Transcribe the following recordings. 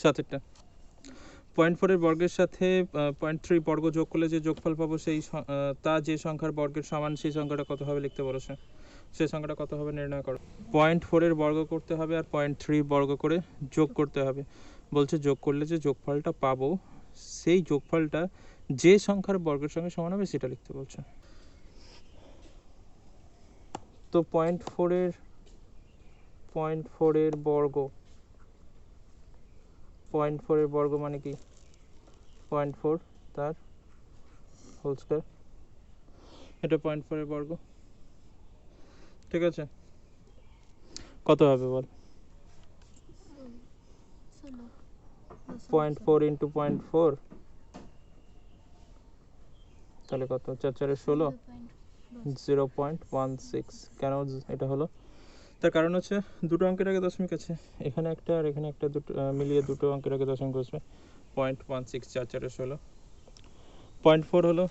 সাতেরটা। 0.4 এর বর্গের সাথে 0.3 বর্গ যোগ করলে যে যোগফল পাবো সেই তা যে সংখ্যার বর্গের সমান সেই সংখ্যাটা কত হবে লিখতে বলেছে। সেই সংখ্যাটা কত হবে নির্ণয় করো। 0.4 এর বর্গ করতে হবে আর 0.3 বর্গ করে যোগ করতে হবে। বলছে যোগ করলে যে যোগফলটা পাবো সেই যোগফলটা যে সংখ্যার বর্গের সঙ্গে সমান হবে সেটা লিখতে বলছে। তো 0.4 এর বর্গ, 0.4 এর বর্গ মানে কি 0.4 তার হোল স্কয়ার, এটা 0.4 এর বর্গ। ঠিক আছে, কত হবে বল? 0.4 ইন্টু 0.4 তাহলে কত? 4 4 16, 0.16। কেন এটা হলো? তার কারণ হচ্ছে দুটো অঙ্কের আগে দশমিক আছে, এখানে একটা আর এখানে একটা, দুটো মিলিয়ে দুটো অঙ্কের আগে দশমিক বসবে। 0.16 4 4 16। 0.4 হলো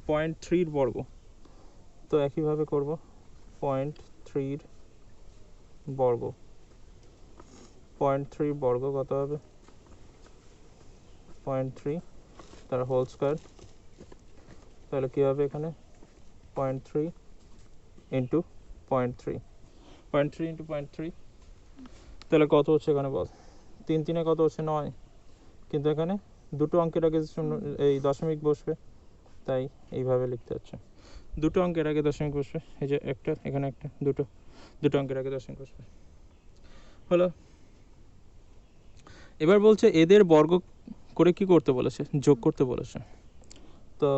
0.3 বর্গ, তো একইভাবে করব 0.3 বর্গ। 0.3 বর্গ কত হবে? 0.3 তার হোল স্কয়ার, তাহলে কি হবে এখানে 0.3 ইন্টু 0.3, 0.3 ইন্টু 0.3 তাহলে কত হচ্ছে এখানে বল? 3 3 কত হচ্ছে? 9। কিন্তু এখানে দুটো অঙ্কের আগে এই দশমিক বসবে, তাই এইভাবে লিখতে হচ্ছে। দুটো অঙ্কের আগে দশমিক বসবে, এই যে একটা, এখানে একটা, দুটো অঙ্কের আগে দশমিক বসবে। হলো। এবার বলছে এদের বর্গ করে কি করতে বলেছে? যোগ করতে বলেছে। তো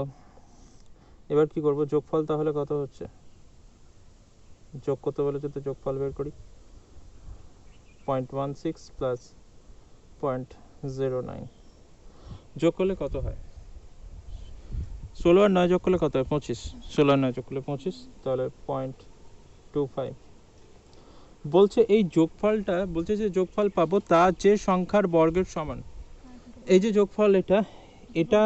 এবার কি করব? যোগফল তাহলে কত হচ্ছে? যোগ করতে বলেছে তো যোগফল বের করি। 0.16 প্লাস 0.09 যোগ করলে কত হয়? 16 আর 9 যোগ করলে কত হয়? 25। 16 আর 9 যোগ করলে 25, তাহলে 0.25। বলছে এই যোগফলটা, বলছে যে যোগফল পাবো তা যে সংখ্যার বর্গের সমান। এই যে যোগফল এটা এটা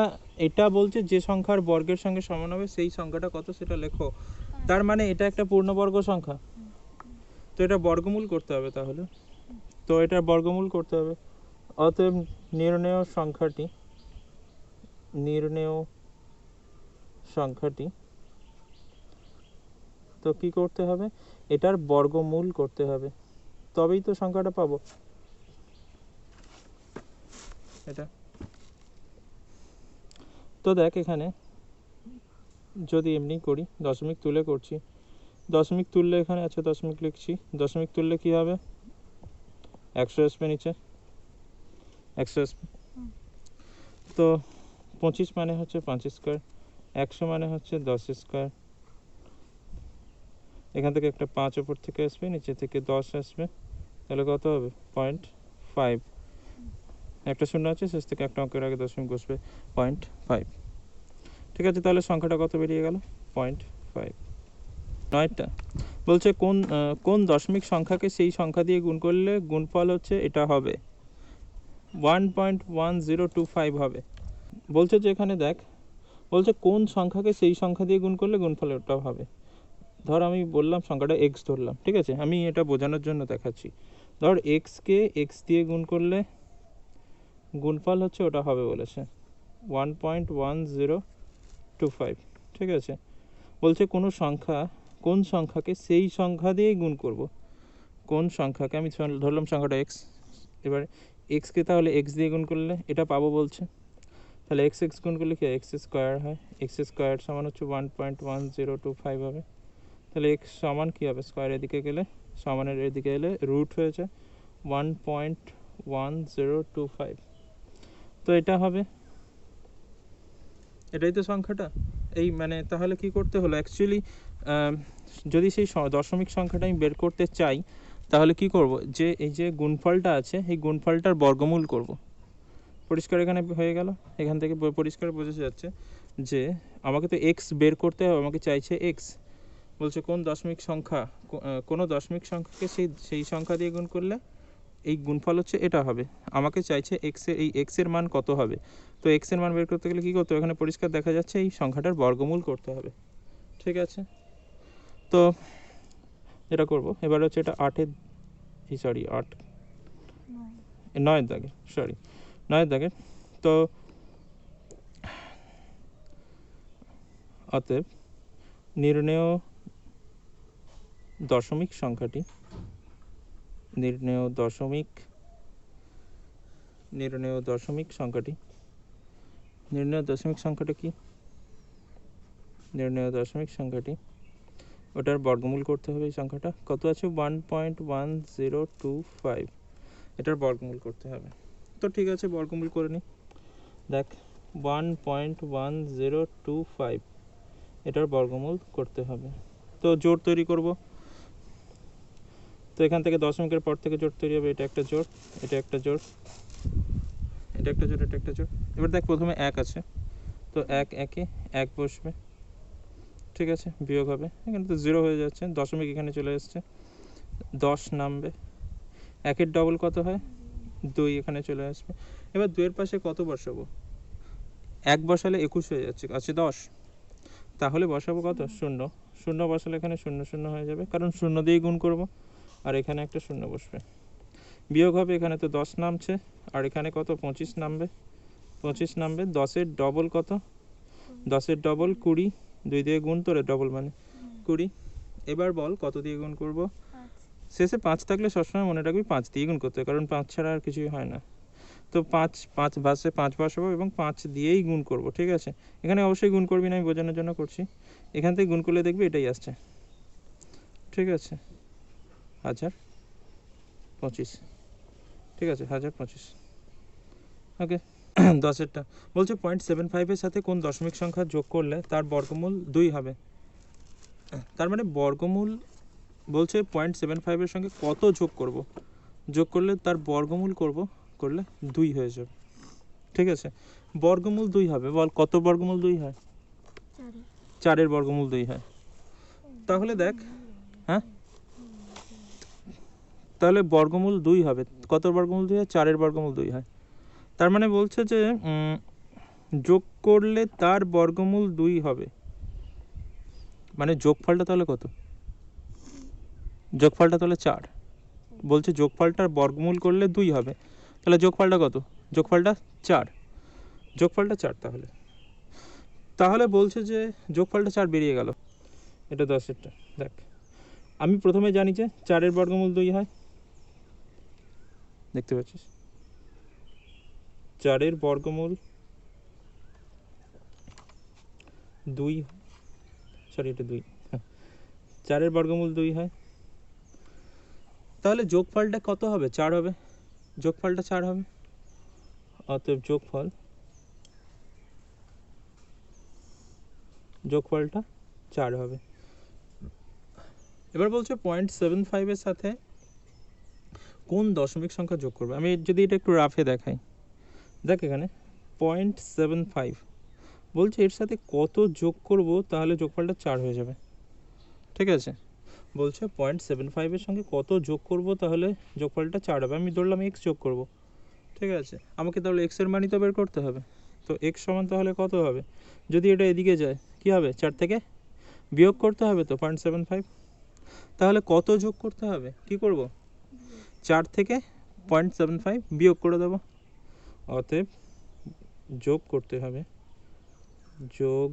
এটা বলছে যে সংখ্যার বর্গের সঙ্গে সমান হবে সেই সংখ্যাটা কত সেটা লেখো। তার মানে এটা একটা পূর্ণবর্গ সংখ্যা, তো এটা বর্গমূল করতে হবে। তাহলে তো এটা বর্গমূল করতে হবে, অতএব নির্ণেয় সংখ্যাটি তো কি করতে হবে? এটার বর্গমূল করতে হবে, তবেই তো সংখ্যাটা পাবো। এটা তো দেখ, এখানে যদি এমনি করি, দশমিক তুলে করছি, দশমিক তুললে এখানে আছে দশমিক লিখছি, দশমিক তুললে কি হবে? 100 আসবে নিচে, 100 আসবে। তো 25 মানে হচ্ছে 5 স্কয়ার, 100 মানে হচ্ছে 10 স্কয়ার। এখান থেকে একটা 5 উপর থেকে আসবে, নিচে থেকে 10 আসবে, তাহলে কত হবে? 0.5। একটা শূন্য আছে, শেষ থেকে একটা অঙ্কের আগে দশমিক বসবে, 0.5। ঠিক আছে, তাহলে সংখ্যাটা কত বেরিয়ে গেল? 0.5। 9টা বলছে কোন দশমিক সংখ্যাকে সেই সংখ্যা দিয়ে গুণ করলে গুণফল হচ্ছে এটা হবে 1.1025 হবে। বলছে যে এখানে দেখ, বলছে কোন সংখ্যাকে সেই সংখ্যা দিয়ে গুণ করলে গুণফল ওটা হবে। ধর আমি বললাম সংখ্যাটা এক্স ধরলাম, ঠিক আছে, আমি এটা বোঝানোর জন্য দেখাচ্ছি। ধর এক্সকে এক্স দিয়ে গুণ করলে গুণফল হচ্ছে ওটা হবে বলেছে 1.1025। ঠিক আছে, বলছে কোন সংখ্যাকে সেই সংখ্যা দিয়েই গুণ করব। কোন সংখ্যাকে, আমি ধরলাম সংখ্যাটা এক্স, এবার এক্সকে তাহলে এক্স দিয়ে গুণ করলে এটা পাবো বলছে, তাহলে এক্স এক্স গুণ করলে কি এক্স স্কোয়ার হয়, এক্স স্কোয়ার সমান হচ্ছে 1.1025 হবে। তাহলে এক্স সমান কী হবে? স্কোয়ার এদিকে গেলে, সমানের এদিকে এলে রুট হয়েছে 1.1025, তো এটা হবে, এটাই তো সংখ্যাটা। এই মানে তাহলে কি করতে হলো অ্যাকচুয়ালি, যদি সেই দশমিক সংখ্যাটা আমি বের করতে চাই তাহলে কি করব? যে এই যে গুণফলটা আছে এই গুণফলটার বর্গমূল করব। পরিষ্কার এখানে হয়ে গেল, এখান থেকে পরিষ্কার বোঝা যাচ্ছে যে আমাকে তো এক্স বের করতে হবে, আমাকে চাইছে এক্স। বলছে কোনো দশমিক সংখ্যাকে সেই সংখ্যা দিয়ে গুণ করলে এই গুণফল হচ্ছে এটা হবে। আমাকে চাইছে এই এক্সের মান কত হবে, তো এক্সের মান বের করতে গেলে কী করতে হবে? এখানে পরিষ্কার দেখা যাচ্ছে এই সংখ্যাটার বর্গমূল করতে হবে। ঠিক আছে, তো এটা করব। এবার হচ্ছে এটা 8, নয়ের দাগে, সরি, নয়ের দাগে। তো অতএব নির্ণেয় দশমিক সংখ্যাটি নির্ণেয় দশমিক সংখ্যাটি কি? নির্ণেয় দশমিক সংখ্যাটি ওটার বর্গমূল করতে হবে। এই সংখ্যাটা কত আছে? 1.1025, এটার বর্গমূল করতে হবে। তো ঠিক আছে, বর্গমূল করে নিই। দেখ 1.1025 এটার বর্গমূল করতে হবে। তো জোড় তৈরি করব। তো এখান থেকে দশমিকের পর থেকে জোড় তৈরি হবে। এটা একটা জোড়, এটা একটা জোড়, এটা একটা জোড়, এটা একটা জোড়। এবার দেখ প্রথমে 1 আছে, তো 1 একে 1 বসবে, ঠিক আছে, বিয়োগ হবে। এখানে তো 0 হয়ে যাচ্ছে, দশমিক এখানে চলে এসছে, 10 নামবে। 1-এর ডবল কত হয়? 2, এখানে চলে আসবে। এবার 2-এর পাশে কত বসাবো? 1 বসালে 21 হয়ে যাচ্ছে, আছে 10, তাহলে বসাবো কত? 0। 0 বসালে এখানে 0 0 হয়ে যাবে, কারণ 0 দিয়েই গুণ করব, আর এখানে একটা 0 বসবে। বিয়োগ হবে, এখানে তো 10 নামছে, আর এখানে কত? 25 নামবে। 25 নামবে। 10-এর ডবল কত? 10-এর ডবল 20, 2 দিয়ে গুণ তোরে, ডবল মানে 20। এবার বল কত দিয়ে গুণ করব? শেষে 5 থাকলে সবসময় মনে রাখবি 5 দিয়ে গুণ করতে হয়, কারণ 5 ছাড়া আর কিছুই হয় না। তো 5 বাসে 5 বসাবো এবং 5 দিয়েই গুণ করব, ঠিক আছে। এখানে অবশ্যই গুণ করবি না, আমি বোঝানোর জন্য করছি। এখান থেকে গুণ করলে দেখবি এটাই আসছে, ঠিক আছে, 1025, ঠিক আছে, 1025। ওকে। 10-এরটা বলছে 0.75-এর সাথে কোন দশমিক সংখ্যা যোগ করলে তার বর্গমূল 2 হবে। তার মানে বর্গমূল বলছে 0.75-এর সঙ্গে কত যোগ করব, যোগ করলে তার বর্গমূল করলে 2 হয়ে যাবে, ঠিক আছে। বর্গমূল 2 হবে। বল কত বর্গমূল 2 হয়? 4-এর বর্গমূল 2 হয়। তাহলে দেখ, হ্যাঁ, তাহলে বর্গমূল 2 হবে। কত বর্গমূল 2 হয়? 4-এর বর্গমূল 2 হয়। তার মানে বলছে যে যোগ করলে তার বর্গমূল 2 হবে, মানে যোগফলটা তাহলে কত? যোগফলটা তাহলে 4। বলছে যোগফলটার বর্গমূল করলে 2 হবে, তাহলে যোগফলটা কত? যোগফলটা 4, যোগফলটা 4। তাহলে বলছে যে যোগফলটা 4 বেরিয়ে গেল। এটা 10-এরটা। দেখ, আমি প্রথমে জানি যে 4-এর বর্গমূল 2 হয়, দেখতে পাচ্ছিস, 4-এর বর্গমূল 2, সরি এটা 2, 4-এর বর্গমূল 2 হয়। তাহলে যোগফলটা কত হবে? 4 হবে, যোগফলটা 4 হবে। অতএব যোগফলটা 4 হবে। এবার বলছে 0.75-এর সাথে কোন দশমিক সংখ্যা যোগ করবে। আমি যদি এটা একটু রাফে দেখাই, দেখ এখানে 0.75 বলছে এর সাথে কত যোগ করব তাহলে যোগফলটা 4 হয়ে যাবে, ঠিক আছে। বলছে 0.75-এর সঙ্গে কত যোগ করব তাহলে যোগফলটা 4 হবে। আমি ধরলাম x যোগ করব, ঠিক আছে। আমাকে তাহলে x এর মানই তো বের করতে হবে। তো x সমান তাহলে কত হবে? যদি এটা এদিকে যায় কি হবে? 4 থেকে বিয়োগ করতে হবে তো 0.75। তাহলে কত যোগ করতে হবে? কি করব? 4 থেকে 0.75 বিয়োগ করে দেবো। অতএব যোগ করতে হবে যোগ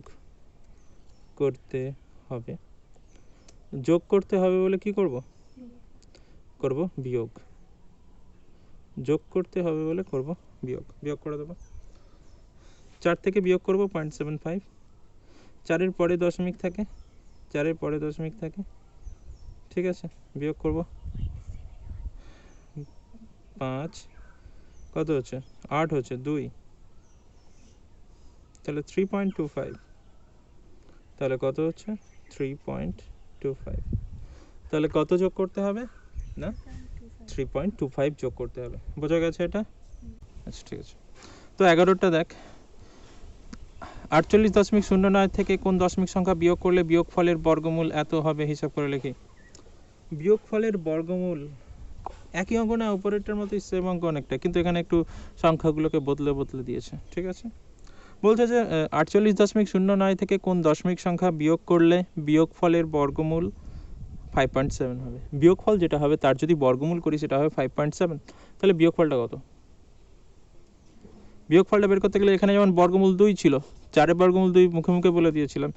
করতে হবে বলে কি করব? বিয়োগ। যোগ করতে হবে বলে করব বিয়োগ করে দেবো। 4 থেকে বিয়োগ করব 0.75। 4-এর পরে দশমিক থাকে, 4-এর পরে দশমিক থাকে, ঠিক আছে। বিয়োগ করব, 5 কত হচ্ছে? 8 হচ্ছে, 2, তাহলে 3.25। তাহলে কত হচ্ছে? 3.25। তাহলে কত যোগ করতে হবে? না, 3.25 যোগ করতে হবে। বোঝা গেছে এটা? আচ্ছা, ঠিক আছে। তো 11টা দেখ, 48.09 থেকে কোন দশমিক সংখ্যা বিয়োগ করলে বিয়োগফলের বর্গমূল এত হবে? হিসাব করে লিখি। বিয়োগফলের বর্গমূল একই অঙ্ক না, উপরেরটার মতোই সেম অঙ্ক অনেকটা, কিন্তু এখানে একটু সংখ্যাগুলোকে বদলে দিয়েছে, ঠিক আছে। বলছে যে 48.09 থেকে কোন দশমিক সংখ্যা বিয়োগ করলে বিয়োগফলের বর্গমূল 5.7 হবে। বিয়োগফল যেটা হবে তার যদি বর্গমূল করি সেটা হবে 5.7। তাহলে বিয়োগফলটা কত? বিয়োগফলটা বের করতে গেলে এখানে যেমন বর্গমূল 2 ছিল, 4 বর্গমূল 2 মুখে মুখে বলে দিয়েছিলাম,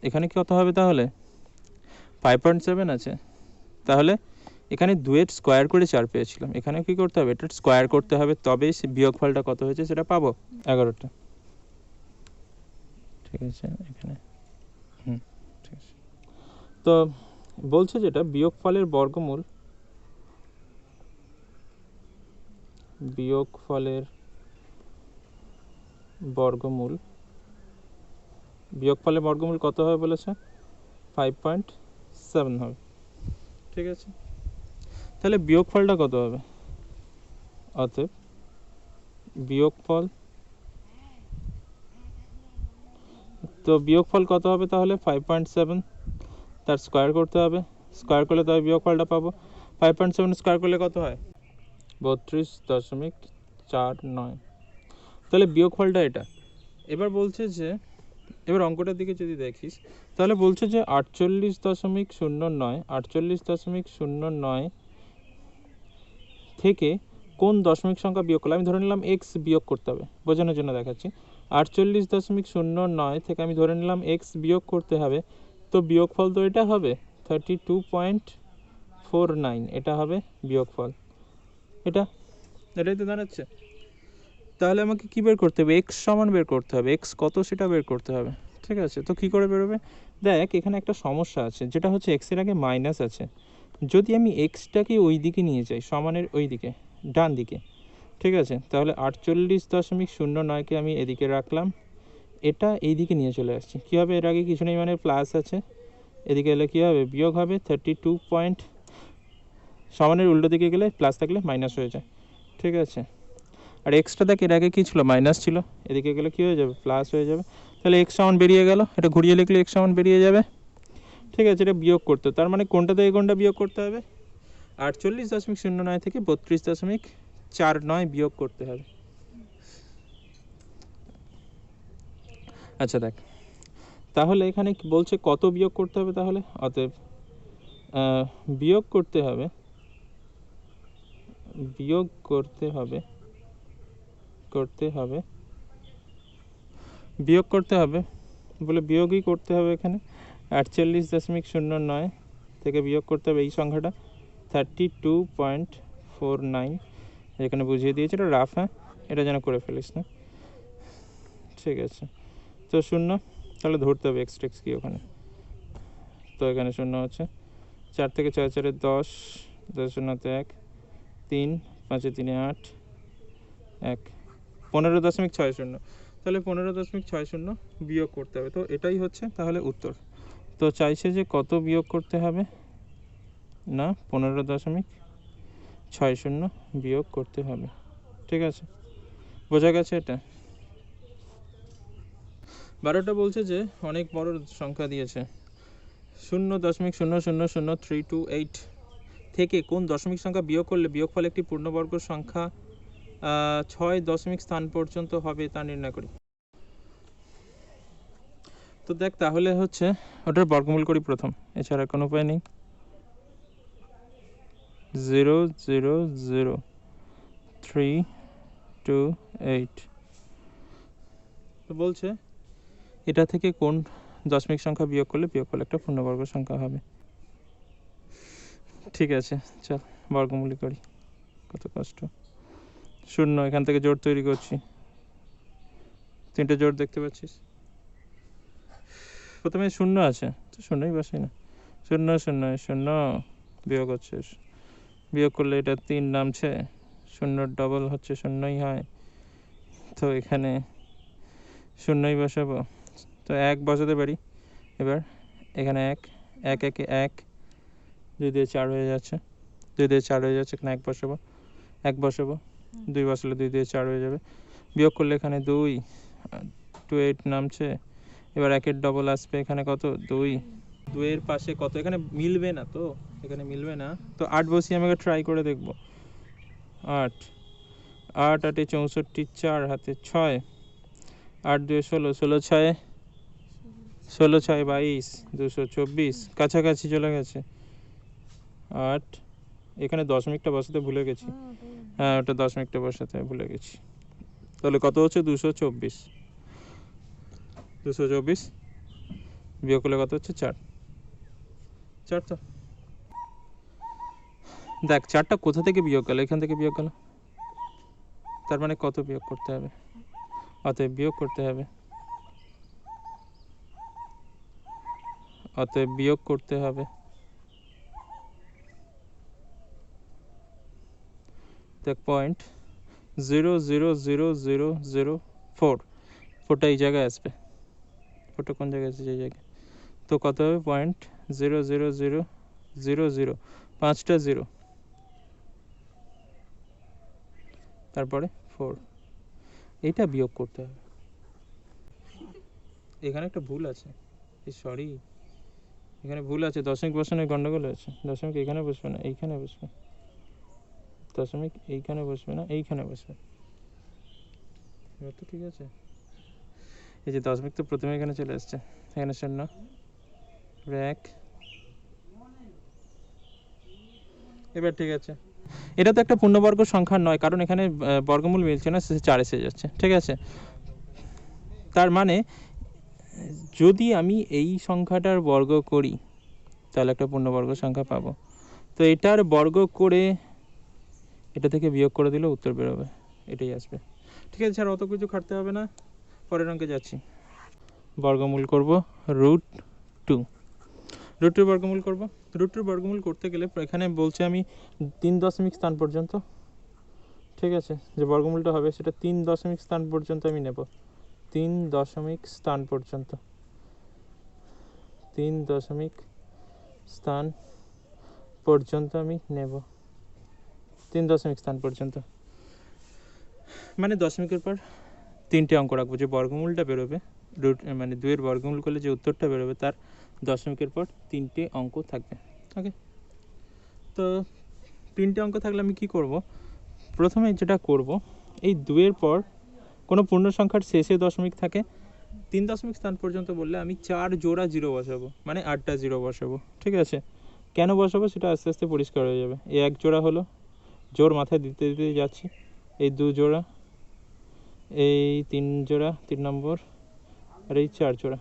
এখানে কত হবে তাহলে? 5.7 আছে, তাহলে এখানে 2 এর স্কোয়ার করে 4 পেয়েছিলাম, এখানে কি করতে হবে? এটা স্কোয়ার করতে হবে, তবেই বিয়োগফলটা কত হয়েছে সেটা পাবো, 11টা। ঠিক আছে, এখানে ঠিক আছে। তো বলছে যেটা বিয়োগফলের বর্গমূল, বিয়োগফলের বর্গমূল, বিয়োগফলের বর্গমূল কত হবে বলেছে? 5.7 হবে। ঠিক আছে, তাহলে বিয়োগফলটা কত হবে? অতএব বিয়োগফল, তো বিয়োগফল কত হবে তাহলে? 5.7, তার স্কোয়ার করতে হবে, স্কোয়ার করলে তবে বিয়োগফলটা পাবো। 5.7 স্কোয়ার করলে কত হয়? 32.49। তাহলে বিয়োগফলটা এটা। এবার বলছে যে, এবার অঙ্কটার দিকে যদি দেখিস তাহলে বলছে যে 48.09 থেকে কোন দশমিক সংখ্যা বিয়োগ করলে, আমি ধরে নিলাম এক্স বিয়োগ করতে হবে, বোঝানোর জন্য দেখাচ্ছি। 48.09 থেকে আমি ধরে নিলাম এক্স বিয়োগ করতে হবে, তো বিয়োগফল তো এটা হবে 32.49, এটা হবে বিয়োগফল, এটাই তো দাঁড়াচ্ছে। তাহলে আমাকে কি বের করতে হবে? এক্স সমান বের করতে হবে, এক্স কত সেটা বের করতে হবে। ঠিক আছে, তো কি করে বেরোবে? দেখ, এখানে একটা সমস্যা আছে, যেটা হচ্ছে এক্সের আগে মাইনাস আছে। যদি আমি এক্সটাকে ওই দিকে নিয়ে যাই, সমানের ওই দিকে, ডান দিকে, ঠিক আছে, তাহলে 48.09কে আমি এদিকে রাখলাম, এটা এই দিকে নিয়ে চলে আসছি, কী হবে? এর আগে কিছু নেই মানে প্লাস আছে, এদিকে এলে কী হবে? বিয়োগ হবে। 32 পয়েন্ট, সমানের উল্টো দিকে গেলে প্লাস থাকলে মাইনাস হয়ে যায়। ঠিক আছে, আর এক্সটা দেখ এর আগে কী ছিল? মাইনাস ছিল, এদিকে গেলে কী হয়ে যাবে? প্লাস হয়ে যাবে। তাহলে এক্স সমান বেরিয়ে গেল, এটা ঘুরিয়ে লিখলে এক্স সমান বেরিয়ে যাবে। ঠিক আছে, এটা বিয়োগ করতে, তার মানে কোনটা থেকে কোনটা বিয়োগ করতে হবে? 48.09 থেকে 32.49 বিয়োগ করতে হবে। আচ্ছা দেখ, তাহলে এখানে বলছে কত বিয়োগ করতে হবে তাহলে? অতএব বিয়োগ করতে হবে, বলে বিয়োগই করতে হবে এখানে। 48.09 থেকে বিয়োগ করতে হবে এই সংখ্যাটা 32.49, এখানে বুঝিয়ে দিয়েছে, এটা রাফ, হ্যাঁ, এটা যেন করে ফেলিস না। ঠিক আছে, তো শূন্য, তাহলে ধরতে হবে এক্স টেক্স কি ওখানে, তো এখানে শূন্য হচ্ছে, 4 থেকে 6 4 10, 10 শূন্যতে 1, 3 5 3 8, 1, 15.60, তাহলে 15.60 বিয়োগ করতে হবে, তো এটাই হচ্ছে তাহলে উত্তর। তো চাইছে যে কত বিয়োগ করতে হবে না, 15.60 বিয়োগ করতে হবে। ঠিক আছে, বোঝা গেছে এটা। 12টা বলছে যে অনেক বড় সংখ্যা দিয়েছে, 0.0000328 থেকে কোন দশমিক সংখ্যা বিয়োগ করলে বিয়োগফল একটি পূর্ণবর্গ সংখ্যা 6 দশমিক স্থান পর্যন্ত হবে তা নির্ণয় করি। তো দেখ, তাহলে হচ্ছে ওটার বর্গমূল করি প্রথম, এছাড়া কোনো উপায় নেই। 0.00328, তো বলছে এটা থেকে কোন দশমিক সংখ্যা বিয়োগ করলে বিয়োগফল একটা পূর্ণবর্গ সংখ্যা হবে। ঠিক আছে, চল বর্গমূল করি, কত কষ্ট। 0, এখান থেকে জোড় তৈরি করছি, 3টে জোড় দেখতে পাচ্ছিস, প্রথমে 0 আছে, তো 0ই বসাই না, 0 0 0 বিয়োগ হচ্ছে, বিয়োগ করলে এটা 3 নামছে, 0 ডবল হচ্ছে 0ই হয়, তো এখানে 0ই বসাবো, তো 1 বসাতে পারি। এবার এখানে 1 1 1 1, 2 দিয়ে 4 হয়ে যাচ্ছে, 2 দিয়ে 4 হয়ে যাচ্ছে, এখানে 1 বসাবো, 1 বসাবো, 2 বসালে 2 দিয়ে 4 হয়ে যাবে, বিয়োগ করলে এখানে 2 8 নামছে, এবার 1 এর ডবল আসবে, এখানে কত? 2 এর পাশে কত? এখানে মিলবে না, তো এখানে মিলবে না, তো 8 বসিয়ে আমি ট্রাই করে দেখবো। 8 8 8 64, 4 হাতে 6, 8 2 16, 16 6 16 6 22, 224, কাছাকাছি চলে গেছে। 8, এখানে দশমিকটা বসাতে ভুলে গেছি। হ্যাঁ, ওটা দশমিকটা বসাতে ভুলে গেছি। তাহলে কত হচ্ছে? 224। 224 বিয়োগ করলে কত হচ্ছে? 4। 4 তো দেখ 4টা কোথা থেকে বিয়োগ গেল? এখান থেকে বিয়োগ গেল। তার মানে কত বিয়োগ করতে হবে? অতএব বিয়োগ করতে হবে। অতএব বিয়োগ করতে হবে। দেখ পয়েন্ট 0.00004, 4টা এই জায়গায় আসবে। 4টা কোন জায়গায় আছে? এই জায়গায়। তো কত হবে? 0.00000, 5টা 0, তারপরে 4। এইটা বিয়োগ করতে হবে। এখানে একটা ভুল আছে, সরি, এখানে ভুল আছে। দশমিক বসানোর গন্ডগোল আছে। দশমিক এখানে বসবে না, এইখানে বসবে। দশমিক এইখানে বসবে না, এইখানে বসবে। এবার তো ঠিক আছে। এই যে দশমিক তো প্রথমে এখানে চলে আসছে, এখানে 0, 1। এবার ঠিক আছে। এটা তো একটা পূর্ণবর্গ সংখ্যা নয়, কারণ এখানে বর্গমূল মিলছে না, 4 এসে যাচ্ছে। ঠিক আছে, তার মানে যদি আমি এই সংখ্যাটার বর্গ করি তাহলে একটা পূর্ণবর্গ সংখ্যা পাবো। তো এটার বর্গ করে এটা থেকে বিয়োগ করে দিলে উত্তর বেরোবে, এটাই আসবে। ঠিক আছে, স্যার অত কিছু খাটতে হবে না, পরের অঙ্কে যাচ্ছি। বর্গমূল করব √2। √2 বর্গমূল করব। √2 বর্গমূল করতে গেলে এখানে বলছে আমি 3 দশমিক স্থান পর্যন্ত, ঠিক আছে, যে বর্গমূলটা হবে সেটা 3 দশমিক স্থান পর্যন্ত আমি নেব। 3 দশমিক স্থান পর্যন্ত, 3 দশমিক স্থান পর্যন্ত আমি নেব। 3 দশমিক স্থান পর্যন্ত মানে দশমিকের পর 3টে অঙ্ক রাখবো। যে বর্গমূলটা বেরোবে, মানে 2-এর বর্গমূল করলে যে উত্তরটা বেরোবে তার দশমিকের পর 3টে অঙ্ক থাকবে। ওকে, তো 3টে অঙ্ক থাকলে আমি কি করব? প্রথমে যেটা করব, এই 2-এর পর কোনো পূর্ণ সংখ্যার শেষে দশমিক থাকে, 3 দশমিক স্থান পর্যন্ত বললে আমি 4 জোড়া 0 বসাবো, মানে 8টা 0 বসাবো। ঠিক আছে, কেন বসাবো সেটা আস্তে আস্তে পরিষ্কার হয়ে যাবে। এই 1 জোড়া হলো, জোর মাথায় দিতে দিতে যাচ্ছি। এই 2 জোড়া, এই 3 জোড়া, 3 নম্বর, আর এই 4 জোড়া।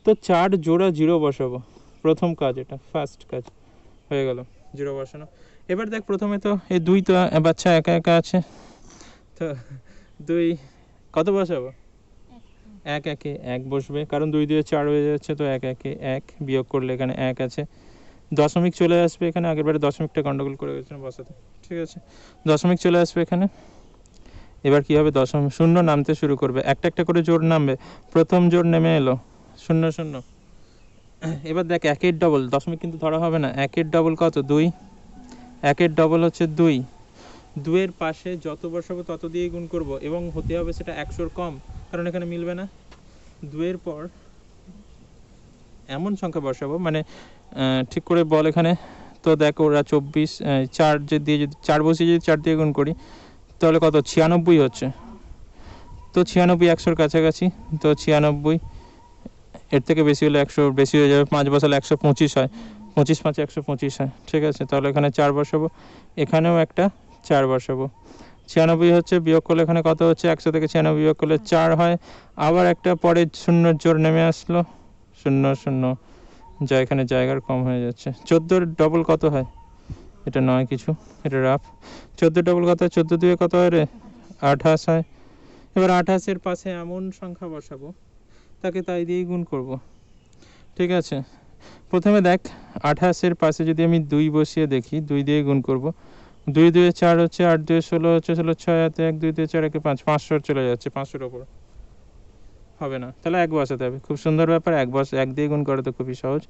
তো 4 জোড়া 0 বসাবো, প্রথম কাজ, এটা ফার্স্ট কাজ হয়ে গেল, 0 বসানো। এবার দেখ প্রথমে তো এই 2 তো বাচ্চা একা একা আছে, তো 2 কত বসাবো? 1 1 1 বসবে, কারণ 2 2 4 হয়ে যাচ্ছে, তো 1 1 1 বিয়োগ করলে এখানে 1 আছে। দশমিক চলে আসবে এখানে, আগের বারে দশমিকটা গন্ডগোল করে গেছিলাম বসাতে। ঠিক আছে, দশমিক চলে আসবে এখানে। এবার কি হবে? দশমিক শূন্য নামতে শুরু করবে, একটা একটা করে জোর নামবে। প্রথম জোর নেমে এলো 0 0। এবার দেখ 1-এর ডবল, দশমিক কিন্তু ধরা হবে না। 1-এর ডবল কত? 2। 1-এর ডবল হচ্ছে 2। 2-এর পাশে যত বসাবো তত দিয়ে গুণ করব, এবং হতে হবে সেটা 100-র কম, কারণ এখানে মিলবে না। 2-এর পর এমন সংখ্যা বসাবো, মানে ঠিক করে বল এখানে। তো দেখ ওরা 24, 4 দিয়ে যদি 4 বসিয়ে যদি 4 দিয়ে গুণ করি তাহলে কত? 96 হচ্ছে। তো 96 100-র কাছাকাছি, তো 96, এর থেকে বেশি হলে 100 বেশি হয়ে যাবে। 5 বসালে 125 হয়, 25 5 125 হয়। ঠিক আছে, তাহলে এখানে 4 বসাবো, এখানেও একটা 4 বসাবো। 96 হচ্ছে, বিয়োগ করলে এখানে কত হচ্ছে? 100 থেকে 96 বিয়োগ করলে 4 হয়। আবার একটা পরে শূন্যর জোর নেমে আসলো, 0 0, যা এখানে জায়গার কম হয়ে যাচ্ছে। 14-র ডবল কত হয়? এটা নয় কিছু, এটা রাফ। 14 ডবল কত হয়? 14 2 কত হয় রে? 28 হয়। এবার 28-এর পাশে এমন সংখ্যা বসাবো তাকে তাই দিয়েই গুণ করব। ঠিক আছে, প্রথমে দেখ 28-এর পাশে যদি আমি 2 বসিয়ে দেখি, 2 দিয়ে গুণ করব। 2 2 4 হচ্ছে, 8 2 16 হচ্ছে, 16 6 হাতে 1 2 2 4 1 5, 500 চলে যাচ্ছে। 500-র ওপর হবে না, তাহলে 1 বসাতে হবে। খুব সুন্দর ব্যাপার, 1 দিয়ে গুণ করা তো খুবই সহজ,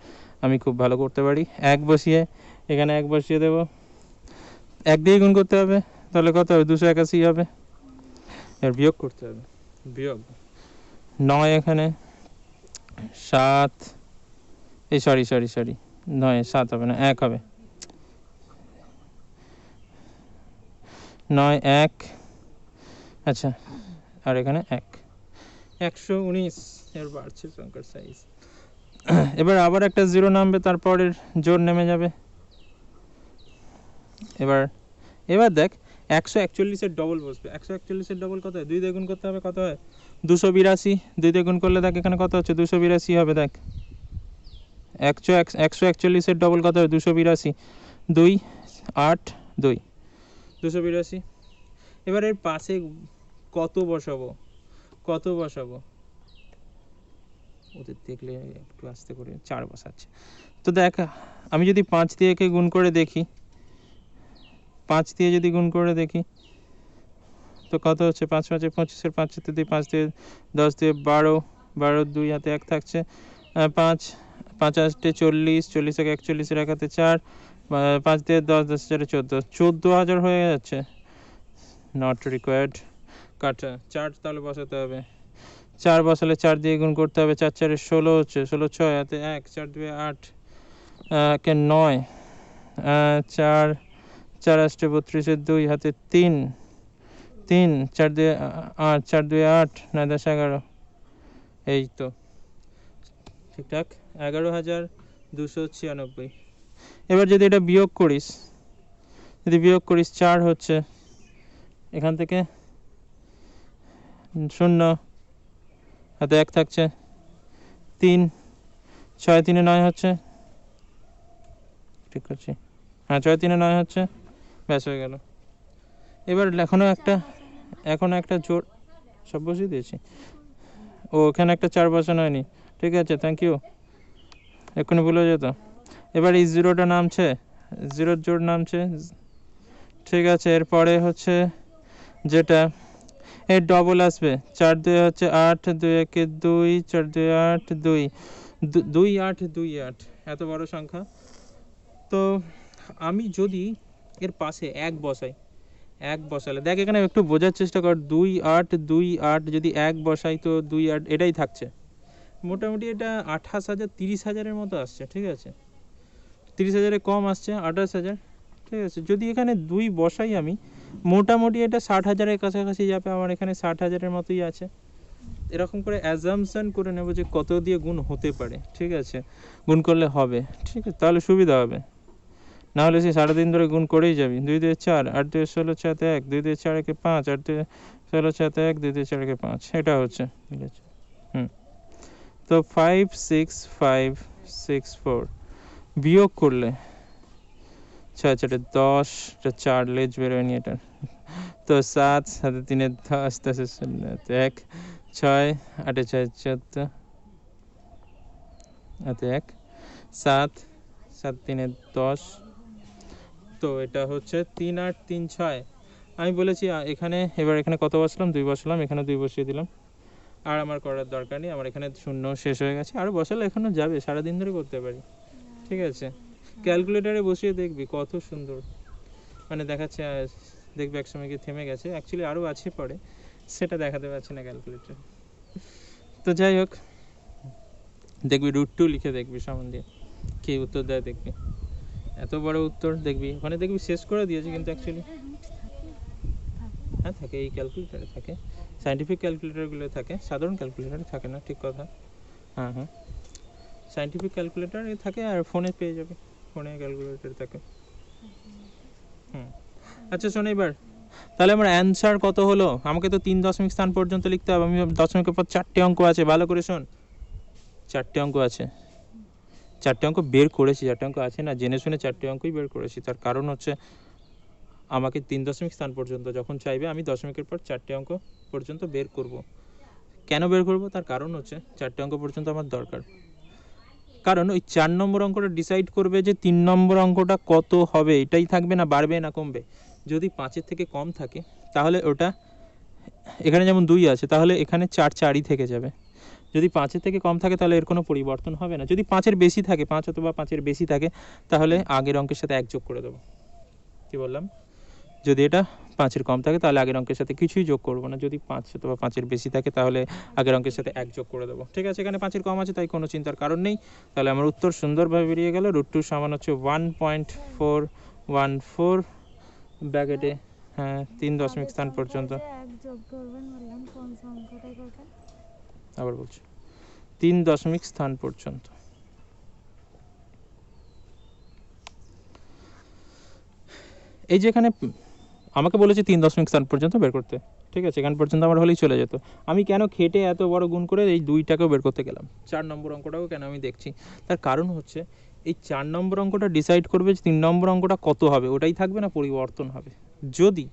আমি খুব ভালো করতে পারি। 1 বসিয়ে এখানে 1 বসিয়ে দেব, 1 দিয়ে গুণ করতে হবে, তাহলে কত হবে? 281 হবে। এর বিয়োগ করতে হবে, বিয়োগ 9 এখানে 7, এই সরি 9 7 হবে না, 1 হবে। 9 1, আচ্ছা, আর এখানে 1, 119 এর বাড়ছে সংখ্যার সাইজ। এবার আবার একটা জিরো নামবে, তারপরের জোর নেমে যাবে। এবার এবার দেখ 141-এর ডবল বসবে। 141-এর ডবল কত হয়? 2 দিয়ে গুণ করতে হবে, কত হয়? 282। 2 দিয়ে গুণ করলে দেখ এখানে কত হচ্ছে? 282 হবে। দেখ 141-এর ডবল কত হয়? 282। 2 8 2 282। এবার এর পাশে কত বসাবো? কত বসাবো? ওদের দেখলে একটু আস্তে করে 4 বসাচ্ছে। তো দেখ আমি যদি 5 দিয়ে একে গুণ করে দেখি, 5 দিয়ে যদি গুণ করে দেখি তো কত হচ্ছে? 5 5 25, 5 2 5 দিয়ে 10 দিয়ে 12, 12 2 হাতে 1 থাকছে, 5 5 8 40, 40 থেকে 41 এর হাতে 4, 5 দিয়ে 10, 10 4 14, 14,000 হয়ে যাচ্ছে। Not required. কাটা 4 তাহলে বসাতে হবে। 4 বসালে 4 দিয়ে গুণ করতে হবে, 4 4 16 হচ্ছে, 16 6 হাতে 1, 4 2 8, কে 9, 4 4 8 32 2 হাতে 3, 3 4 2 8, 4 2 8, 9 10 11। এই তো ঠিকঠাক 11,296। এবার যদি এটা বিয়োগ করিস, যদি বিয়োগ করিস 4 হচ্ছে, এখান থেকে 0 হাতে 1 থাকছে, 3 6 3 9 হচ্ছে, ঠিক করছি, হ্যাঁ 6 3 9 হচ্ছে, ব্যাস হয়ে গেল। এবার এখনো একটা জোর সব বসিয়ে দিয়েছি। ও ওখানে একটা 4 বসানো হয়নি, ঠিক আছে, থ্যাংক ইউ, এক্ষুনি ভুলে যেত। এবার এই জিরোটা নামছে, জিরোর জোর নামছে, ঠিক আছে। এরপরে হচ্ছে যেটা এর ডবল আসবে, 4 2 হচ্ছে 8, 2 1 2, 4 2 8 2, 2 8 2 8, এত বড় সংখ্যা। তো আমি যদি এর পাশে 1 বসাই, 1 বসালে দেখ এখানে একটু বোঝার চেষ্টা কর, 2 8 2 8 যদি 1 বসাই তো 2 8 এটাই থাকছে, মোটামুটি এটা 28,000 30,000-এর মতো আসছে, ঠিক আছে, 30,000-এর কম আসছে, 28,000, ঠিক আছে। যদি এখানে 2 বসাই আমি, মোটামুটি এটা 60,000-এর কাছাকাছি যাবে, আমার এখানে 60,000-এর মতোই আছে। এরকম করে অ্যাজাম্পশন করে নেব যে কত দিয়ে গুণ হতে পারে, ঠিক আছে, গুণ করলে হবে, ঠিক আছে, তাহলে সুবিধা হবে। না হলে সে সারাদিন ধরে গুণ করেই যাবি। 2 2 4, 8 2 16 6 1, 2 2 4 1 5, 8 2 16 6 1, 2 2 4 1 5, এটা হচ্ছে, ঠিক আছে। তো 5 6 5 6 4 বিয়োগ করলে 6 4 10, 4 লেজ বেরোয়নি এটা, তো 7 7 3 10, 10 1, 6 8 6 14 হাতে 1, 7 7 3 10, তো এটা হচ্ছে 3 8 3 6। আমি বলেছি এখানে, এবার এখানে কত বসলাম? 2 বসলাম, এখানে 2 বসিয়ে দিলাম, আর আমার করার দরকার নেই, আমার এখানে শূন্য শেষ হয়ে গেছে, আরও বসালে এখনও যাবে, সারাদিন ধরে করতে পারি, ঠিক আছে। ক্যালকুলেটারে বসিয়ে দেখবি কত সুন্দর মানে দেখাচ্ছে, দেখবি একসময় গিয়ে থেমে গেছে, অ্যাকচুয়ালি আরও আছে পরে, সেটা দেখাতে পারছি না ক্যালকুলেটার। তো যাই হোক, দেখবি √2 লিখে দেখবি সামন দিয়ে কি উত্তর দেয়, দেখবি এত বড় উত্তর, দেখবি ওখানে দেখবি শেষ করে দিয়েছে, কিন্তু অ্যাকচুয়ালি হ্যাঁ থাকে, এই ক্যালকুলেটারে থাকে, সায়েন্টিফিক ক্যালকুলেটারগুলো থাকে, সাধারণ ক্যালকুলেটারে থাকে না, ঠিক কথা। হ্যাঁ হ্যাঁ, সায়েন্টিফিক ক্যালকুলেটারে থাকে, আর ফোনে পেয়ে যাবে, ফোনে ক্যালকুলেটার থাকে। আচ্ছা শোন, এবার তাহলে আমার অ্যান্সার কত হলো? আমাকে তো 3 দশমিক স্থান পর্যন্ত লিখতে হবে, আমি দশমিকের পর 4টে অঙ্ক আছে, ভালো করে শোন, 4টে অঙ্ক আছে, 4টে অঙ্ক বের করেছি, 4টে অঙ্ক আছে না, জেনে শুনে 4টে অঙ্কই বের করেছি। তার কারণ হচ্ছে আমাকে 3 দশমিক স্থান পর্যন্ত যখন চাইবে, আমি দশমিকের পর 4টে অঙ্ক পর্যন্ত বের করব। কেন বের করব? তার কারণ হচ্ছে 4টে অঙ্ক পর্যন্ত আমার দরকার, কারণ ওই 4 নম্বর অঙ্কটা ডিসাইড করবে যে 3 নম্বর অঙ্কটা কত হবে, এটাই থাকবে না বাড়বে না কমবে। যদি 5-এর থেকে কম থাকে তাহলে ওটা, এখানে যেমন 2 আছে তাহলে এখানে 4 4ই থেকে যাবে। যদি 5-এর থেকে কম থাকে তাহলে এর কোনো পরিবর্তন হবে না। যদি 5-এর বেশি থাকে, 5 অথবা 5-এর বেশি থাকে, তাহলে আগের অঙ্কের সাথে 1 যোগ করে দেবো। কি বললাম? যদি এটা 5-এর কম থাকে তাহলে আগের অঙ্কের সাথে কিছুই যোগ করবো না, যদি 5 অথবা 5-এর বেশি থাকে তাহলে আগের অঙ্কের সাথে 1 যোগ করে দেবো, ঠিক আছে। এখানে 5-এর কম আছে তাই কোনো চিন্তার কারণ নেই। তাহলে আমার উত্তর সুন্দরভাবে বেরিয়ে গেল, √2 সমান হচ্ছে 1.414 ব্র্যাকেটে, হ্যাঁ 3 দশমিক স্থান পর্যন্ত। আবার বলছি 3 দশমিক স্থান পর্যন্ত। এই যেখানে আমাকে বলেছে 3 স্থান পর্যন্ত বের করতে, ঠিক আছে, এখান পর্যন্ত আমার হলেই চলে যেত। আমি কেন খেটে এত বড় গুণ করে এই 2টাকেও বের করতে গেলাম, 4 নম্বর অঙ্কটাও কেন আমি দেখছি? তার কারণ হচ্ছে এই 4 নম্বর অঙ্কটা ডিসাইড করবে যে 3 নম্বর অঙ্কটা কত হবে, ওটাই থাকবে না পরিবর্তন হবে। যদি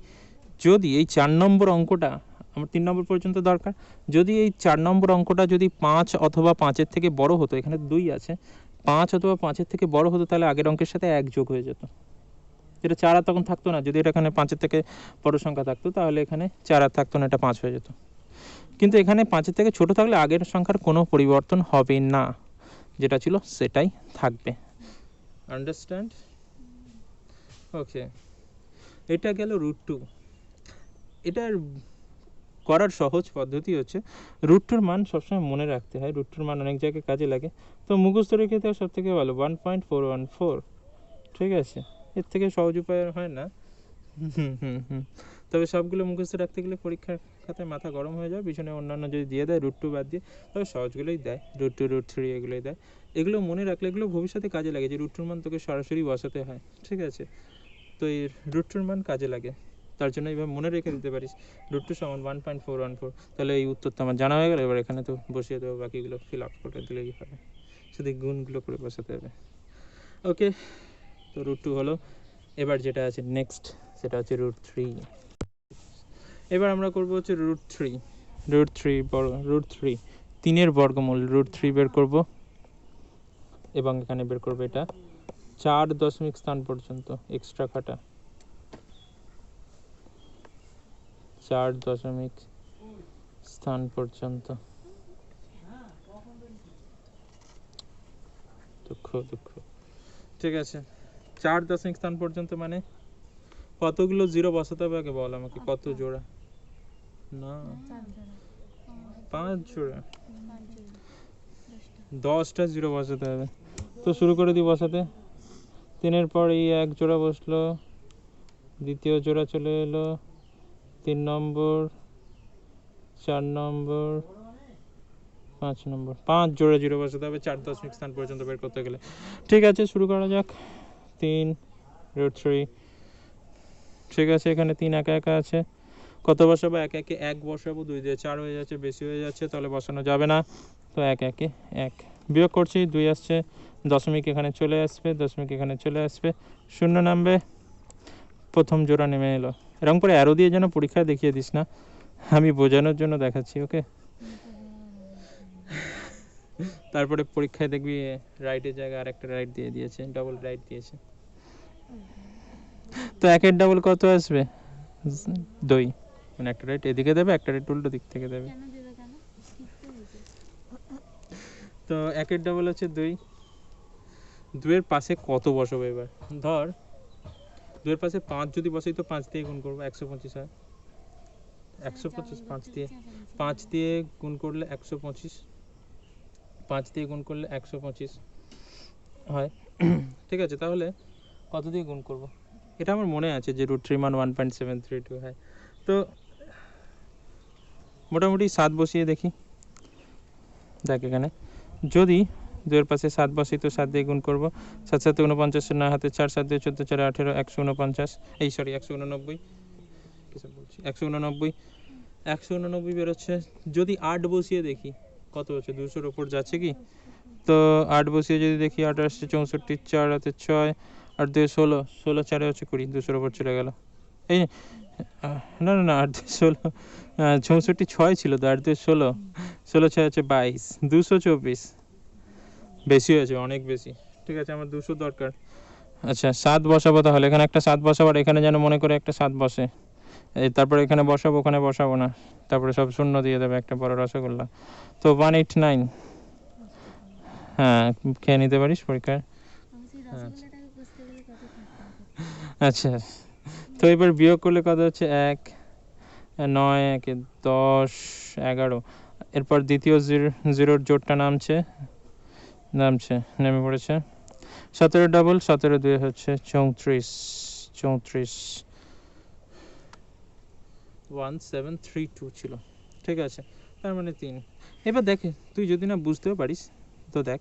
যদি এই 4 নম্বর অঙ্কটা, আমার 3 নম্বর পর্যন্ত দরকার, যদি এই 4 নম্বর অঙ্কটা যদি 5 অথবা 5-এর থেকে বড় হতো, এখানে 2 আছে, 5 অথবা 5-এর থেকে বড় হতো, তাহলে আগের অঙ্কের সাথে 1 যোগ হয়ে যেত, যেটা 4 আর তখন থাকতো না। যদি এটা এখানে 5-এর থেকে বড় সংখ্যা থাকতো তাহলে এখানে 4 আর থাকতো না, এটা 5 হয়ে যেত। কিন্তু এখানে 5-এর থেকে ছোট থাকলে আগের সংখ্যার কোনো পরিবর্তন হবে না, যেটা ছিল সেটাই থাকবে। আন্ডারস্ট্যান্ড? ওকে, এটা গেল √2। এটার করার সহজ পদ্ধতি হচ্ছে √2-র মান সবসময় মনে রাখতে হয়, √2-র মান অনেক জায়গায় কাজে লাগে। তো মুখস্থ রেখে দেওয়া সব থেকে ভালো 1.414, ঠিক আছে, এর থেকে সহজ উপায় আর হয় না। তবে সবগুলো মুখস্থ রাখতে গেলে পরীক্ষার খাতায় মাথা গরম হয়ে যায়, পিছনে অন্যান্য যদি দিয়ে দেয় √2 বাদ দিয়ে, তবে সহজগুলোই দেয়, √2 √3 এগুলোই দেয়। এগুলো মনে রাখলে এগুলো ভবিষ্যতে কাজে লাগে, যে √2-র মান তোকে সরাসরি বসাতে হয়, ঠিক আছে। তো এই √2-র মান কাজে লাগে, তার জন্য এইভাবে মনে রেখে দিতে পারিস √2 সমান 1.414। তাহলে এই উত্তরটা আমার জানা হয়ে গেল। এবার এখানে তো বসিয়ে দেবো, বাকিগুলো ফিল আপ করে দিলেই হবে, শুধু গুণগুলো করে বসাতে হবে। ওকে, তো √2 হলো। এবার যেটা আছে নেক্সট, সেটা হচ্ছে √3। এবার আমরা করবো হচ্ছে √3, √3 3-এর বর্গমূল √3 বের করব, এবং এখানে বের করবো এটা 4 দশমিক স্থান পর্যন্ত এক্সট্রা কাটা, 4 দশমিক স্থান পর্যন্ত। দুঃখ, ঠিক আছে, 4 দশমিক স্থান পর্যন্ত মানে কতগুলো জিরো বসাতে হবে আগে বল আমাকে, কত জোড়া? না, 5 জোড়া, 10টা জিরো বসাতে হবে। তো শুরু করে দিই বসাতে। 3-এর পর এই 1 জোড়া বসলো, দ্বিতীয় জোড়া চলে এলো, 3 নম্বর, 4 নম্বর, 5 নম্বর, 5 জোড়া জিরো বসাতে হবে 4 দশমিক স্থান পর্যন্ত বের করতে গেলে। ঠিক আছে, শুরু করা যাক। 3 √3, ঠিক আছে, এখানে 3 একা একা আছে, কত বসাবো? 1 একে 1 বসাবো, 2 দিয়ে 4 হয়ে যাচ্ছে, বেশি হয়ে যাচ্ছে, তাহলে বসানো যাবে না। তো 1 একে 1 বিয়োগ করছি, 2 আসছে, দশমিক এখানে চলে আসবে, দশমিক এখানে চলে আসবে, 0 নামবে, প্রথম জোড়া নেমে এলো। এরকম করে অ্যারো দিয়ে যেন পরীক্ষায় দেখিয়ে দিস না, আমি বোঝানোর জন্য দেখাচ্ছি, ওকে। তারপরে পরীক্ষায় দেখবি রাইটের জায়গায় আর একটা রাইট দিয়ে দিয়েছে, ডবল রাইট দিয়েছে। তো 1-এর ডাবল কত আসবে? 2, মানে একটা রাইট এদিকে দেবে, একটা রাইট উল্টো দিক থেকে দেবে। তো 1-এর ডাবল হচ্ছে 2, 2-এর পাশে কত বসাবো? এবার ধর 2-এর পাশে 5 যদি বসাই, তো 5 দিয়ে গুণ করবো, 125 হয়। 125 5 দিয়ে গুণ করলে 125, 5 দিয়ে গুণ করলে 125 হয়, ঠিক আছে। তাহলে কত দিয়ে গুণ করব? এটা আমার মনে আছে যে √3 মান 1.732 হয়। তো মোটামুটি 7 বসিয়ে দেখি। দেখ এখানে যদি 2-এর পাশে 7 বসাই, তো 7 দিয়ে গুণ করবো, 7 7 49, 9 হাতে 4, 7 2 14, 4 18, 149, এই সরি 189, কিসব বলছি, 189, 189 বেরোচ্ছে। যদি 8 বসিয়ে দেখি কত হচ্ছে, 200-র ওপর যাচ্ছে কি? তো 8 বসিয়ে যদি দেখি, 8 আসছে 64, 4 হাতে 6, 8 2 16, 16 4 হচ্ছে 20, 200-র ওপর চলে গেল। এই না না না, 8 2 16, 64 6 ছিল তো, 8 2 16, 16 6 হচ্ছে 22, 224, বেশি হয়েছে, অনেক বেশি। ঠিক আছে, আমার 200 দরকার। আচ্ছা, 7 বসাবো, তাহলে এখানে একটা 7 বসাবো, আর এখানে যেন মনে করে একটা 7 বসে। এই তারপরে এখানে বসাবো, ওখানে বসাবো না, তারপরে সব শূন্য দিয়ে দেবে, একটা বড় রসগোল্লা। তো 189, হ্যাঁ, খেয়ে নিতে পারিস পরীক্ষায়। আচ্ছা, তো এবার বিয়োগ করলে কত হচ্ছে? 1, 9 1 10, 11। এরপর দ্বিতীয় জিরোর জোরটা নামছে, নেমে পড়েছে। 17 ডাবল, 17 2 হচ্ছে 34, 1732 ছিল, ঠিক আছে, তার মানে 3। এবার দেখে তুই যদি না বুঝতেও পারিস, তো দেখ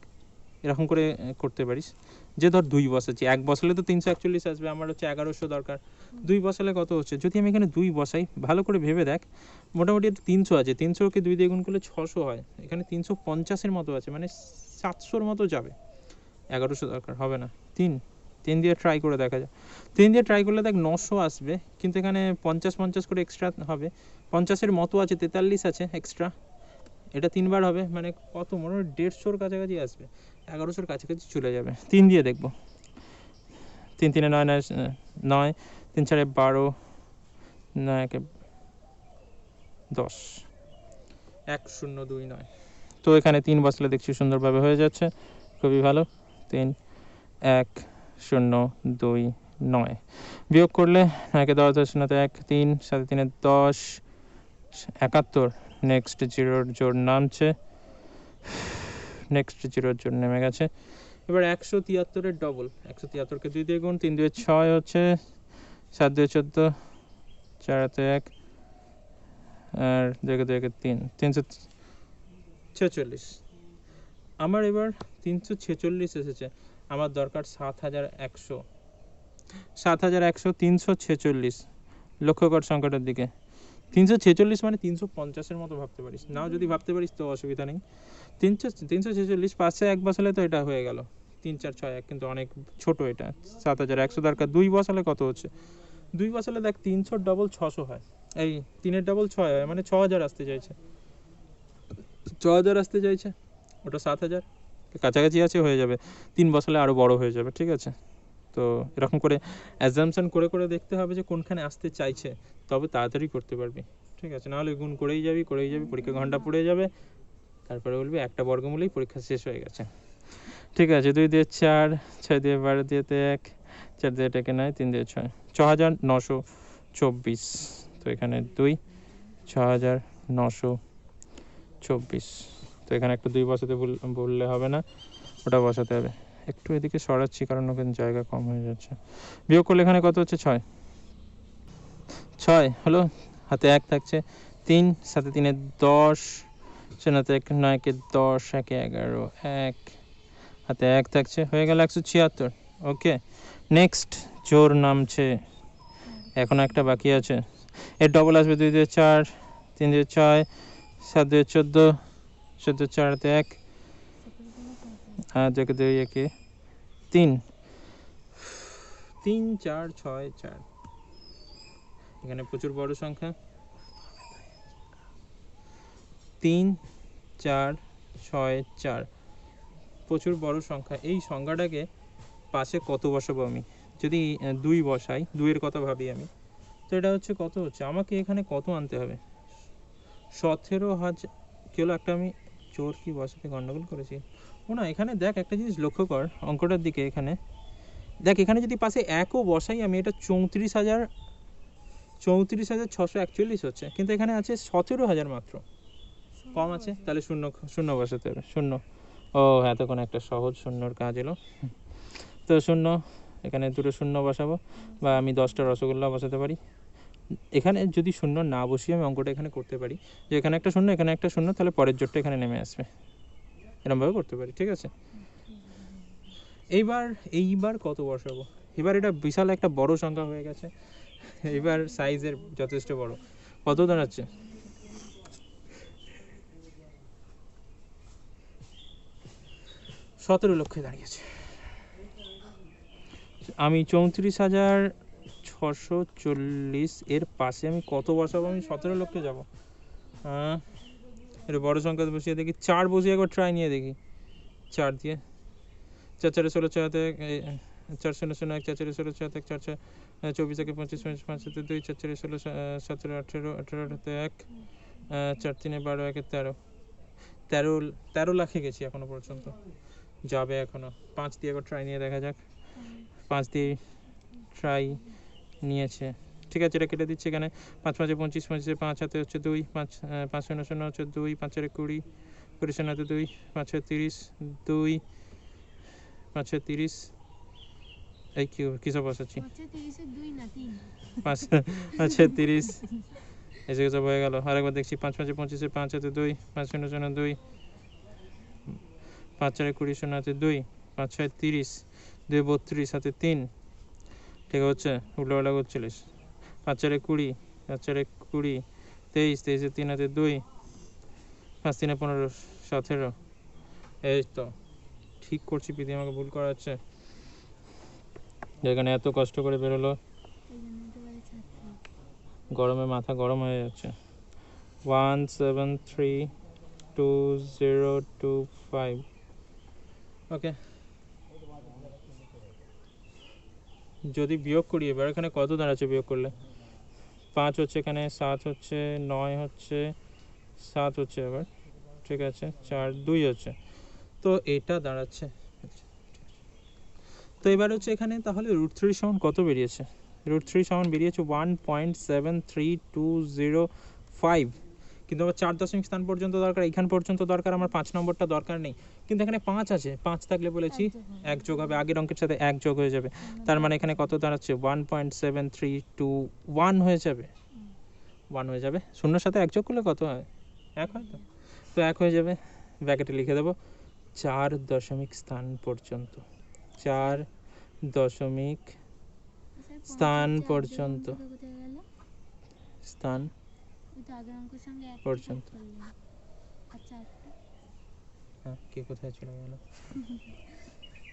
এরকম করে করতে পারিস। যে ধর 2 বসাচ্ছি, 1 বসালে তো 341 আসবে, আমার হচ্ছে 1100 দরকার, 2 বসালে কত হচ্ছে? যদি আমি এখানে 2 বসাই, ভালো করে ভেবে দেখ, মোটামুটি 300 আছে, 300কে 2 দিয়ে গুণ করলে 600 হয়, এখানে 350-এর মতো আছে, মানে 700-র মতো যাবে। 1100 দরকার, হবে না। 3 দিয়ে ট্রাই করে দেখা যায়, 3 দিয়ে ট্রাই করলে দেখ 900 আসবে, কিন্তু এখানে 50 করে এক্সট্রা হবে, 50-এর মতো আছে, 43 আছে এক্সট্রা, এটা 3 বার হবে, মানে কত, মনে হয় 150-র কাছাকাছি আসবে, 1100-র কাছাকাছি চলে যাবে। 3 দিয়ে দেখবো, 3 3 9 9, 3 4 12, 9 1 10, 1029। তো এখানে 3 বসলে দেখছি সুন্দরভাবে হয়ে যাচ্ছে, খুবই ভালো। 3 1 0 2 9, বিয়োগ করলে 9 10 10 9 1 3 7 3 10 71। নেক্সট জিরোর জোর নামছে, নেক্সট জিরোর জোর নেমে গেছে। এবার 173-এর ডবল, 173-কে 2 দিয়ে গুণ, 3 2 6 হচ্ছে, 7 2 14, 4 হাতে 1, আর 2 2 3, 346। আমার এবার 346 এসেছে, আমার দরকার 7100, 7100, 346। লক্ষ্য কর সংখ্যাটার দিকে, 346 মানে 350-এর মতো ভাবতে পারিস, নাও যদি ভাবতে পারিস তো অসুবিধা নেই। 346, পাশে 1 বসালে তো এটা হয়ে গেল, 3 4 6 1, কিন্তু অনেক ছোট এটা, 7100 দরকার। 2 বসালে কত হচ্ছে? 2 বসালে দেখ 300 ডবল 600 হয়, এই 3-এর ডবল 6 হয়, মানে 6000 আসতে চাইছে, 6000 আসতে চাইছে, ওটা 7000 কাছাকাছি আছে, হয়ে যাবে। 3 বসালে আরও বড় হয়ে যাবে, ঠিক আছে? তো এরকম করে অ্যাজাম্পশন করে করে দেখতে হবে যে কোনখানে আসতে চাইছে, তবে তাড়াতাড়ি করতে পারবি, ঠিক আছে? নাহলে গুণ করেই যাবি, পরীক্ষা ঘন্টা পড়ে যাবে, তারপরে বলবি একটা বর্গমূলেই পরীক্ষা শেষ হয়ে গেছে। ঠিক আছে, 2 দিয়ে 4, 6 দিয়ে 12, দিয়ে 1, 4 দিয়ে 9, 3 দিয়ে 6, 6924। তো এখানে 2, 6924। তো এখানে একটু 2 বসাতে বললে হবে না, ওটা বসাতে হবে। একটু এদিকে সরাচ্ছি কারণ ওখানে জায়গা কম হয়ে যাচ্ছে। বিয়োগ করলে এখানে কত হচ্ছে? 6 হলো, হাতে 1 থাকছে, 3 7 3 10, 9 1 9 10, 1 11, 1 হাতে 1 থাকছে, হয়ে গেল 176। ওকে, নেক্সট জোর নামছে, এখন একটা বাকি আছে, এর ডবল আসবে। 2 দিয়ে 4, 3 দিয়ে 6, 7 দিয়ে 14, 14 4 হাতে 1, আর 2 2 1 3, 3 4 6 4। এখানে প্রচুর বড় সংখ্যা, 3 4 6 4, প্রচুর বড় সংখ্যা। এই সংখ্যাটাকে পাশে কত বসাবো আমি? যদি 2 বসাই, 2-এর কথা ভাবি আমি, তো এটা হচ্ছে কত হচ্ছে, আমাকে এখানে কত আনতে হবে? 17,000 কি হলো? একটা আমি জোর কি বসাতে গন্ডগোল করেছি? ও না, এখানে দেখ একটা জিনিস লক্ষ্য কর অঙ্কটার দিকে, এখানে দেখ, এখানে যদি পাশে 1ও বসাই আমি, এটা 34,641 হচ্ছে, কিন্তু এখানে আছে 17,000 মাত্র, কম আছে, তাহলে শূন্য শূন্য বসাতে হবে, শূন্য। ও এতক্ষণ একটা সহজ শূন্যর কাজ এলো, তো শূন্য, এখানে 2টো শূন্য বসাবো, বা আমি 10টা রসগোল্লা বসাতে পারি। এখানে যদি শূন্য না বসিয়ে আমি অঙ্কটা এখানে করতে পারি, যে এখানে একটা শূন্য, এখানে একটা শূন্য, তাহলে পরের জোরটা এখানে নেমে আসবে, এরকমভাবে করতে পারি, ঠিক আছে? এইবার কত বসাবো? এবার এটা বিশাল একটা বড় সংখ্যা হয়ে গেছে, এবার সাইজের যথেষ্ট বড়। কত দাঁড়াচ্ছে? 17 লক্ষে দাঁড়িয়েছে। আমি 34,640 এর পাশে আমি কত বসাবো? আমি 17 লক্ষে যাবো, এটা বড় সংখ্যা বসিয়ে দেখি, 4 বসিয়ে একবার ট্রাই নিয়ে দেখি। 4 দিয়ে 4 4 16 4 4 0 0 1 4 4 16 4 1 4 4 24 1 25 5 7 2 4 4 16 17 18 18 1 4 3 12 1 13 লাখে গেছি এখনো পর্যন্ত, যাবে এখনো। 5 দিয়ে একবার ট্রাই নিয়ে দেখা যাক। 5 দিয়ে ট্রাই নিয়েছে, ঠিক আছে, এটা কেটে দিচ্ছি। এখানে 5 5 25, 25 5 হাতে হচ্ছে 2, 5 5 0 0 হচ্ছে 2, 5 4 20, 20 0 হাতে 2, 5 6 30, 2 5 6 30, এই কি সব বসাচ্ছি, 5 6 30, এসে সব হয়ে গেল। আরেকবার দেখছি, 5 5 25, 5 হাতে 2, 5 0 0 2, 5 4 20 শূন্য হাতে 2, 5 6 30, 2 32 হাতে 3, ঠিক হচ্ছে উল্টোপাল্টা করছিলিস। 5 4 20, 5 4 20, 23, 23 3 হাতে 2, 5 3 15 17, এই তো ঠিক করছি। পিদি আমাকে ভুল করাচ্ছে, যেখানে এত কষ্ট করে বেরোলো, গরমে মাথা গরম হয়ে যাচ্ছে। 17322025, ওকে। যদি বিয়োগ করি এবার, এখানে কত দাঁড়াচ্ছে বিয়োগ করলে? 5 হচ্ছে এখানে, 7 হচ্ছে, 9 হচ্ছে, 7 হচ্ছে এবার, ঠিক আছে, 4 2 হচ্ছে, তো এটা দাঁড়াচ্ছে। তো এবার হচ্ছে এখানে তাহলে √3 সমান কত বেরিয়েছে? √3 সমান বেরিয়েছে 1.73205, কিন্তু আমার 4 দশমিক স্থান পর্যন্ত দরকার, এখান পর্যন্ত দরকার, আমার 5 নম্বরটা দরকার নেই। কিন্তু এখানে 5 আছে, 5 থাকলে বলেছি 1 যোগ হবে, আগের অঙ্কের সাথে 1 যোগ হয়ে যাবে। তার মানে এখানে কত দাঁড়াচ্ছে? 1.7321 হয়ে যাবে, 1 হয়ে যাবে। শূন্যর সাথে 1 যোগ করলে কত হয়? 1 হয় তো, তো 1 হয়ে যাবে। ব্র্যাকেটে লিখে দেবো 4 দশমিক স্থান পর্যন্ত, 4 দশমিক স্থান পর্যন্ত, স্থান পর্যন্ত। হ্যাঁ, কে কোথায় চলে গেল?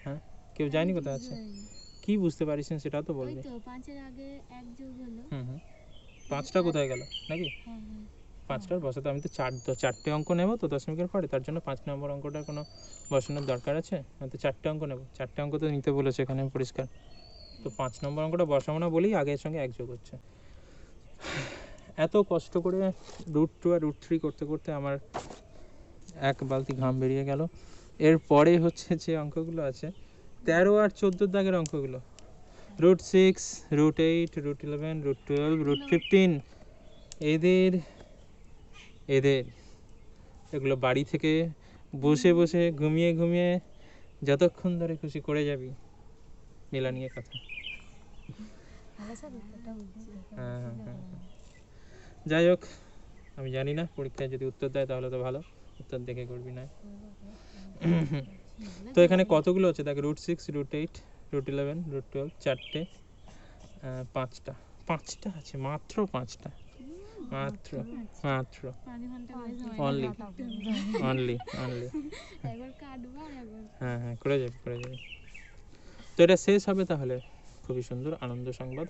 হ্যাঁ, কেউ যায়নি? কোথায় আছে? কি বুঝতে পারিস না সেটা তো বলবি। 5টা কোথায় গেল নাকি? 5টার বসাতে আমি তো 4টে অঙ্ক নেব তো দশমিকের পরে, তার জন্য 5 নম্বর অঙ্কটার কোনো বসানোর দরকার আছে? আমি তো 4টে অঙ্ক নেব, 4টে অঙ্ক তো নিতে বলেছে এখানে পরিষ্কার, তো 5 নম্বর অঙ্কটা বসাবো না বলেই আগের সঙ্গে 1 যোগ হচ্ছে। এত কষ্ট করে √2 আর √3 করতে করতে আমার এক বালতি ঘাম বেরিয়ে গেল। এরপরে হচ্ছে যে অঙ্কগুলো আছে 13 আর 14 দাগের অঙ্কগুলো, √6, √8, √11, √12, √15, এদের এগুলো বাড়ি থেকে বসে বসে ঘুমিয়ে ঘুমিয়ে যতক্ষণ ধরে খুশি করে যাবি, নীলা নিয়ে কথা। হ্যাঁ, যাই হোক, আমি জানি না, পরীক্ষায় যদি উত্তর দেয় তাহলে তো ভালো, উত্তর দেখে করবি না। তো এখানে কতগুলো আছে দেখ, √6, √8, √11, √12, 4টে, 5টা আছে, মাত্র 5টা, মাত্র অনলি। হ্যাঁ, করে যাবি। তো এটা শেষ হবে তাহলে, খুবই সুন্দর আনন্দ সংবাদ।